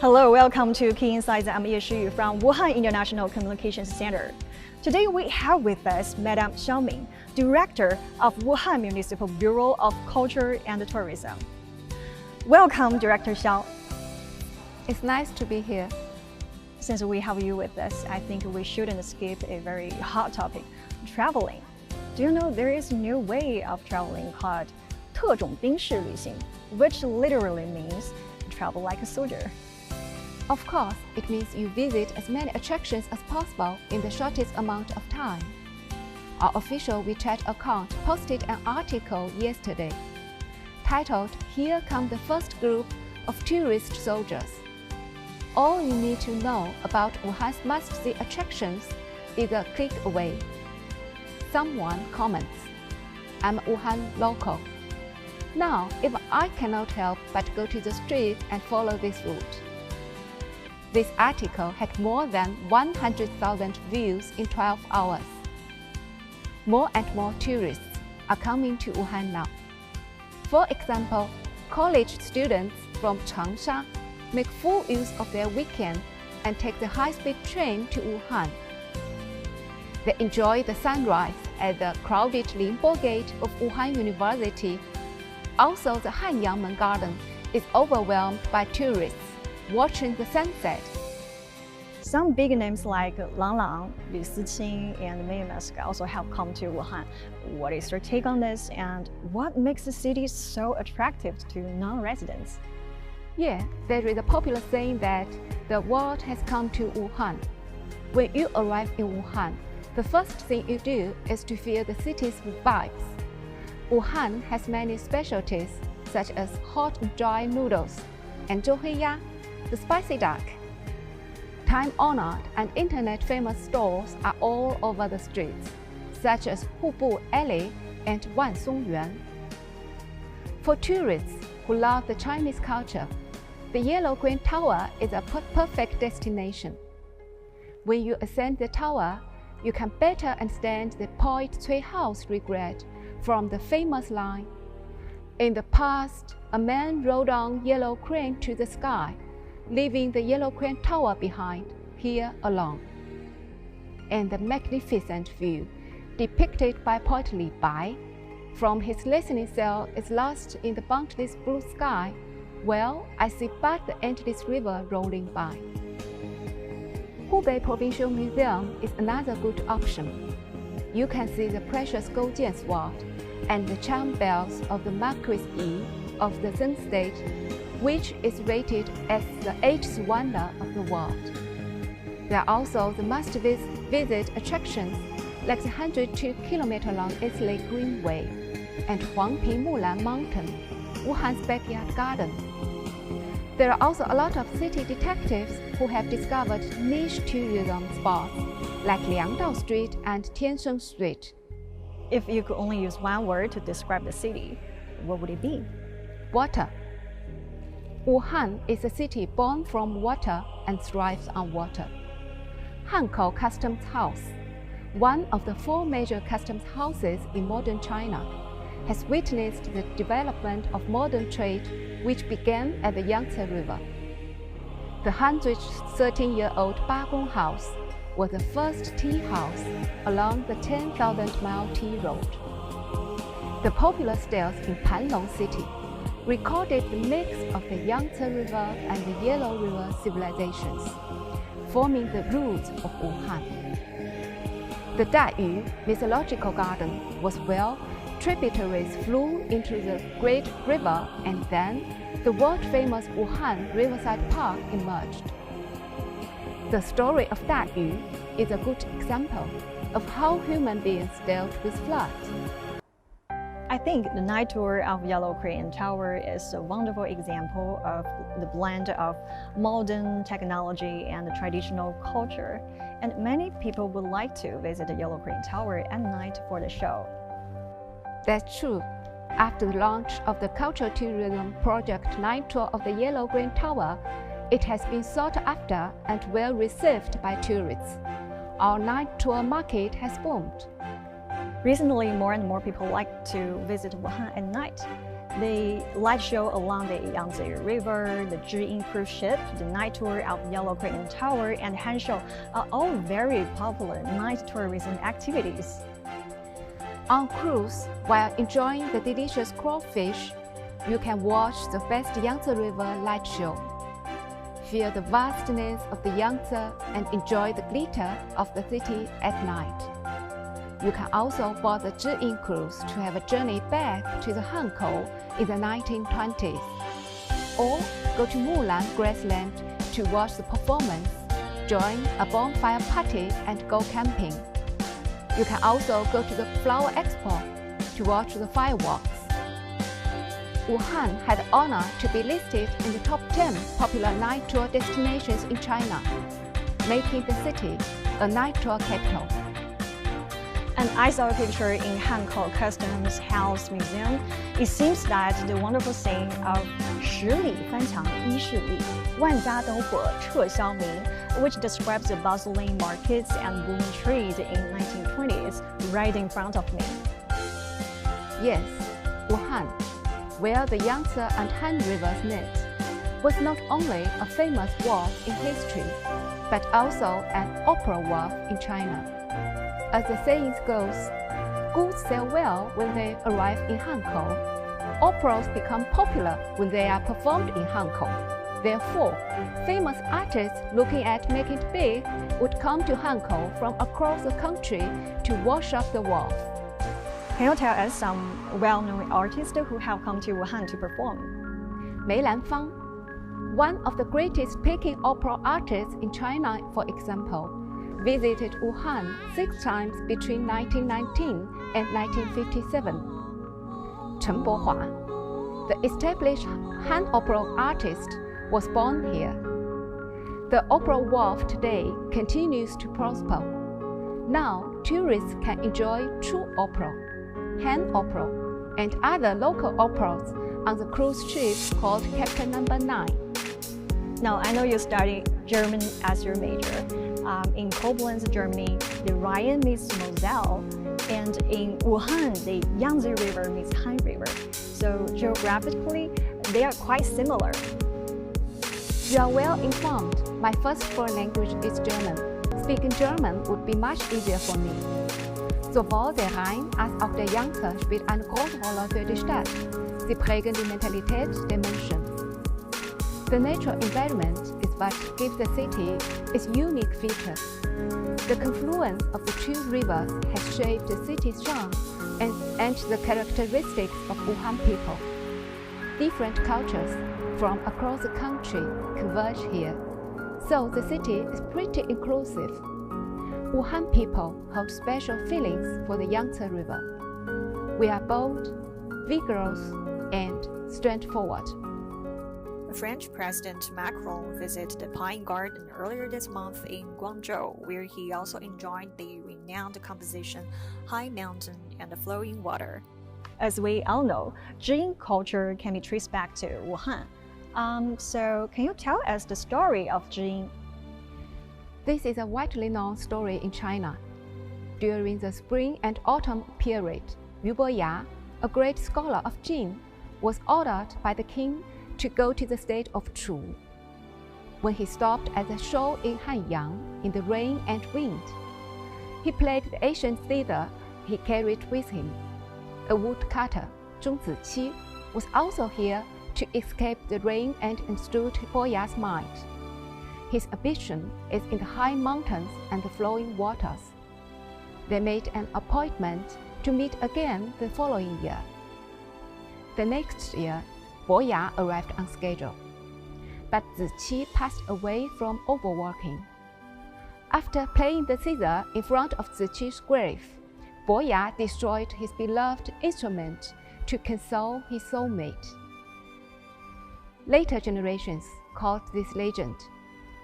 Hello, welcome to Key Insights. I'm Ye Shiyu from Wuhan International Communications Center. Today we have with us Madam Xiaomin, Director of Wuhan Municipal Bureau of Culture and Tourism. Welcome, Director Xiao. It's nice to be here. Since we have you with us, I think we shouldn't skip a very hot topic, traveling. Do you know there is a new way of traveling called 特种兵式旅行, which literally means travel like a soldier? Of course, it means you visit as many attractions as possible in the shortest amount of time. Our official WeChat account posted an article yesterday titled, "Here Come the First Group of Tourist Soldiers." All you need to know about Wuhan's must-see attractions is a click away. Someone comments, "I'm a Wuhan local. Now, if I cannot help but go to the street and follow this route." This article had more than 100,000 views in 12 hours. More and more tourists are coming to Wuhan now. For example, college students from Changsha make full use of their weekend and take the high-speed train to Wuhan. They enjoy the sunrise at the crowded Linbo Gate of Wuhan University. Also, the Hanyangmen Garden is overwhelmed by tourists watching the sunset. Some big names like Lang Lang, Liu Siqing, and May Mask also have come to Wuhan. What is your take on this, and what makes the city so attractive to non-residents? Yeah, there is a popular saying that the world has come to Wuhan. When you arrive in Wuhan, the first thing you do is to feel the city's vibes. Wuhan has many specialties such as hot and dry noodles and zhouhuiya, the spicy duck. Time-honored and internet-famous stores are all over the streets, such as Hubu Alley and Wansongyuan. For tourists who love the Chinese culture, the Yellow Crane Tower is a perfect destination. When you ascend the tower, you can better understand the poet Cui Hao's regret from the famous line, "In the past, a man rode on Yellow Crane to the sky, leaving the Yellow Crane Tower behind, here alone." And the magnificent view depicted by poet Li Bai from his listening cell is lost in the boundless blue sky. "Well, I see but the endless river rolling by." Hubei Provincial Museum is another good option. You can see the precious Goujian sword and the charm bells of the Marquis Yi of the Zheng State, which is rated as the 8th wonder of the world. There are also the must-visit attractions like the 102-kilometer-long Islay Greenway and Huangping Mulan Mountain, Wuhan's backyard garden. There are also a lot of city detectives who have discovered niche tourism spots like Liangdao Street and Tiansheng Street. If you could only use one word to describe the city, what would it be? Water. Wuhan is a city born from water and thrives on water. Hankou Customs House, one of the 4 major customs houses in modern China, has witnessed the development of modern trade which began at the Yangtze River. The 113-year-old Bagong House was the first tea house along the 10,000-mile tea road. The popular stairs in Panlong City recorded the mix of the Yangtze River and the Yellow River civilizations, forming the roots of Wuhan. The Dayu Mythological Garden was where tributaries flew into the great river, and then the world-famous Wuhan Riverside Park emerged. The story of Dayu is a good example of how human beings dealt with floods. I think the night tour of Yellow Crane Tower is a wonderful example of the blend of modern technology and traditional culture, and many people would like to visit the Yellow Crane Tower at night for the show. That's true. After the launch of the cultural tourism project Night Tour of the Yellow Crane Tower, it has been sought after and well received by tourists. Our night tour market has boomed. Recently, more and more people like to visit Wuhan at night. The light show along the Yangtze River, the Zhiyin cruise ship, the night tour of Yellow Crane Tower, and Hanshou are all very popular night tourism activities. On cruise, while enjoying the delicious crawfish, you can watch the best Yangtze River light show. Feel the vastness of the Yangtze and enjoy the glitter of the city at night. You can also board the Zhiyin cruise to have a journey back to the Hankou in the 1920s. Or go to Mulan grassland to watch the performance, join a bonfire party and go camping. You can also go to the Flower Expo to watch the fireworks. Wuhan had the honor to be listed in the top 10 popular night tour destinations in China, making the city a night tour capital. And I saw a picture in Hankou Customs House Museum. It seems that the wonderful saying of 十里翻墙一势力，万家灯火彻霄明, which describes the bustling markets and booming trade in 1920s right in front of me. Yes, Wuhan, where the Yangtze and Han rivers meet, was not only a famous wharf in history, but also an opera wharf in China. As the saying goes, goods sell well when they arrive in Hankou. Operas become popular when they are performed in Hankou. Therefore, famous artists looking at making it big would come to Hankou from across the country to wash up the wharf. Can you tell us some well-known artists who have come to Wuhan to perform? 梅兰芳, one of the greatest Peking opera artists in China, for example, visited Wuhan 6 times between 1919 and 1957. Chen Bohua, the established Han opera artist, was born here. The opera wharf today continues to prosper. Now, tourists can enjoy true opera, Han opera, and other local operas on the cruise ship called Captain No. 9. Now, I know you studied German as your major. In Koblenz, Germany, the Rhine meets Moselle, and in Wuhan, the Yangtze River meets Han River. So geographically, they are quite similar. You are well informed. My first foreign language is German. Speaking German would be much easier for me. Sowohl der Rhein als auch der Yangtze spielt eine große Rolle für die Stadt. Sie prägen die Mentalität der Menschen. The natural environment is what gives the city its unique features. The confluence of the two rivers has shaped the city's charm and the characteristics of Wuhan people. Different cultures from across the country converge here, so the city is pretty inclusive. Wuhan people hold special feelings for the Yangtze River. We are bold, vigorous, and straightforward. French President Macron visited the Pine Garden earlier this month in Guangzhou, where he also enjoyed the renowned composition High Mountain and the Flowing Water. As we all know, Zhiyin culture can be traced back to Wuhan. So can you tell us the story of Zhiyin? This is a widely known story in China. During the spring and autumn period, Yu Boya, a great scholar of Jin, was ordered by the king to go to the state of Chu. When he stopped at the show in Hanyang in the rain and wind, he played the ancient zither he carried with him. A woodcutter, Zhong Ziqi, was also here to escape the rain and instruct Boya's mind. His ambition is in the high mountains and the flowing waters. They made an appointment to meet again the following year. The next year, Boya arrived on schedule, but Ziqi passed away from overworking. After playing the zither in front of Ziqi's grave, Boya destroyed his beloved instrument to console his soulmate. Later generations called this legend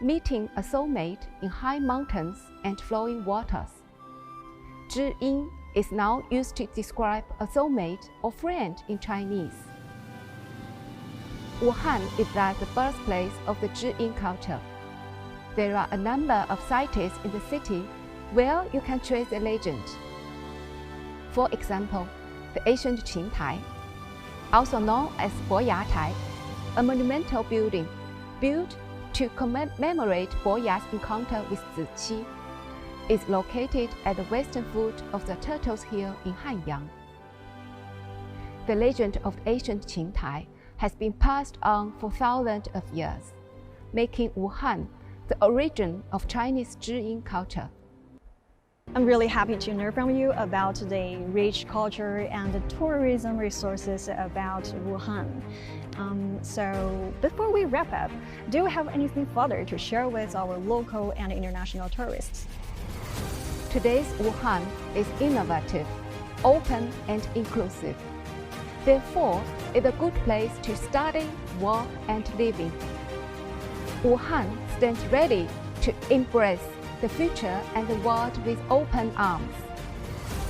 meeting a soulmate in high mountains and flowing waters. Zhiyin is now used to describe a soulmate or friend in Chinese. Wuhan is thus the birthplace of the Zhiyin culture. There are a number of sites in the city where you can trace the legend. For example, the ancient Qin Tai. also known as Boyatai, a monumental building built to commemorate Boya's encounter with Ziqi, is located at the western foot of the Turtles Hill in Hanyang. The legend of ancient Qingtai has been passed on for thousands of years, making Wuhan the origin of Chinese Zhiyin culture. I'm really happy to learn from you about the rich culture and the tourism resources about Wuhan. So before we wrap up, do you have anything further to share with our local and international tourists? Today's Wuhan is innovative, open and inclusive. Therefore, it's a good place to study, work and live in. Wuhan stands ready to embrace the future and the world with open arms.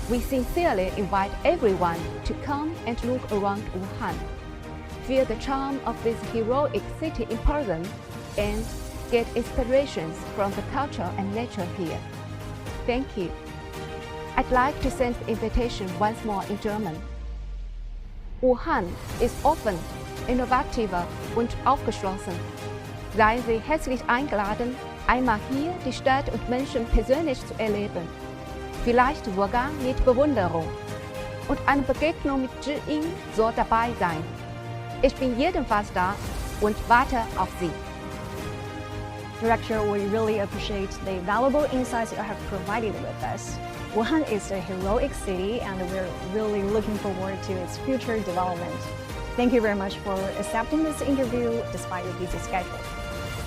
We sincerely invite everyone to come and look around Wuhan, feel the charm of this heroic city in person, and get inspirations from the culture and nature here. Thank you. I'd like to send the invitation once more in German. Wuhan ist offen, innovativer und aufgeschlossen. Seien Sie herzlich eingeladen, einmal hier die Stadt und Menschen persönlich zu erleben. Vielleicht sogar mit Bewunderung. Und eine Begegnung mit Zhiyin soll dabei sein. Ich bin jedenfalls da und warte auf Sie. Director, we really appreciate the valuable insights you have provided with us. Wuhan is a heroic city and we're really looking forward to its future development. Thank you very much for accepting this interview despite your busy schedule.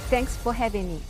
Thanks for having me.